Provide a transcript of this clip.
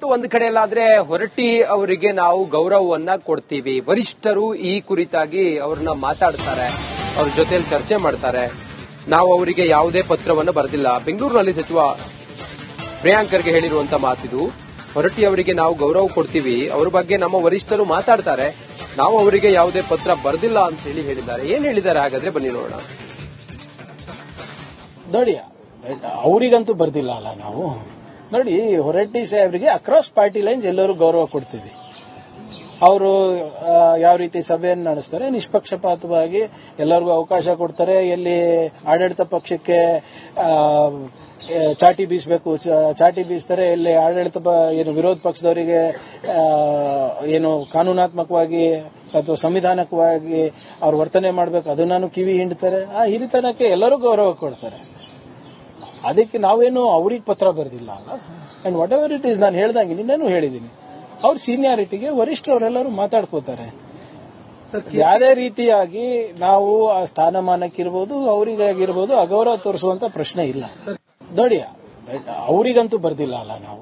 ಒಟ್ಟು ಒಂದು ಕಡೆಯಲ್ಲಾದ್ರೆ ಹೊರಟ್ಟಿ ಅವರಿಗೆ ನಾವು ಗೌರವವನ್ನ ಕೊಡ್ತೀವಿ. ವರಿಷ್ಠರು ಈ ಕುರಿತಾಗಿ ಅವ್ರನ್ನ ಮಾತಾಡ್ತಾರೆ, ಅವ್ರ ಜೊತೆಯಲ್ಲಿ ಚರ್ಚೆ ಮಾಡ್ತಾರೆ. ನಾವು ಅವರಿಗೆ ಯಾವುದೇ ಪತ್ರವನ್ನು ಬರೆದಿಲ್ಲ. ಬೆಂಗಳೂರಿನಲ್ಲಿ ಸಚಿವ ಪ್ರಿಯಾಂಕರ್ಗೆ ಹೇಳಿರುವಂತ ಮಾತಿದು. ಹೊರಟ್ಟಿ ಅವರಿಗೆ ನಾವು ಗೌರವ ಕೊಡ್ತೀವಿ, ಅವ್ರ ಬಗ್ಗೆ ನಮ್ಮ ವರಿಷ್ಠರು ಮಾತಾಡ್ತಾರೆ, ನಾವು ಅವರಿಗೆ ಯಾವುದೇ ಪತ್ರ ಬರೆದಿಲ್ಲ ಅಂತ ಹೇಳಿದ್ದಾರೆ. ಏನ್ ಹೇಳಿದ್ದಾರೆ ಹಾಗಾದ್ರೆ ಬನ್ನಿ ನೋಡೋಣ. ನೋಡಿ, ಅವರಿಗಂತೂ ಬರ್ದಿಲ್ಲ ಅಲ್ಲ ನಾವು. ನೋಡಿ, ಹೊರಟ್ಟಿ ಸಾಹೇಬ್ರಿಗೆ ಅಕ್ರಾಸ್ ಪಾರ್ಟಿ ಲೈನ್ಸ್ ಎಲ್ಲರೂ ಗೌರವ ಕೊಡ್ತೀವಿ. ಅವರು ಯಾವ ರೀತಿ ಸಭೆಯನ್ನು ನಡೆಸ್ತಾರೆ, ನಿಷ್ಪಕ್ಷಪಾತವಾಗಿ ಎಲ್ಲರಿಗೂ ಅವಕಾಶ ಕೊಡ್ತಾರೆ. ಎಲ್ಲಿ ಆಡಳಿತ ಪಕ್ಷಕ್ಕೆ ಚಾಟಿ ಬೀಸಬೇಕು ಚಾಟಿ ಬೀಸ್ತಾರೆ, ಎಲ್ಲಿ ಆಡಳಿತ ವಿರೋಧ ಪಕ್ಷದವರಿಗೆ ಏನು ಕಾನೂನಾತ್ಮಕವಾಗಿ ಅಥವಾ ಸಂವಿಧಾನಕವಾಗಿ ಅವ್ರು ವರ್ತನೆ ಮಾಡಬೇಕು ಅದನ್ನು ಕಿವಿ ಹಿಂಡ್ತಾರೆ. ಆ ಹಿರಿತನಕ್ಕೆ ಎಲ್ಲರೂ ಗೌರವ ಕೊಡ್ತಾರೆ. ಅದಕ್ಕೆ ನಾವೇನು ಅವ್ರಿಗೆ ಪತ್ರ ಬರೆದಿಲ್ಲ ಅಲ್ಲ. And what ever it is, ನಾನು ಹೇಳ್ದಂಗೆ ನಿನ್ನೇನು ಹೇಳಿದ್ದೀನಿ, ಅವ್ರ ಸೀನಿಯಾರಿಟಿಗೆ ವರಿಷ್ಠರೆಲ್ಲರೂ ಮಾತಾಡ್ಕೋತಾರೆ. ಯಾವುದೇ ರೀತಿಯಾಗಿ ನಾವು ಆ ಸ್ಥಾನಮಾನಕ್ಕಿರ್ಬೋದು ಅವರಿಗಾಗಿರ್ಬೋದು ಅಗೌರವ ತೋರಿಸುವಂತ ಪ್ರಶ್ನೆ ಇಲ್ಲ. ನೋಡಿ, ಅವರಿಗಂತೂ ಬರ್ದಿಲ್ಲ ಅಲ್ಲ ನಾವು.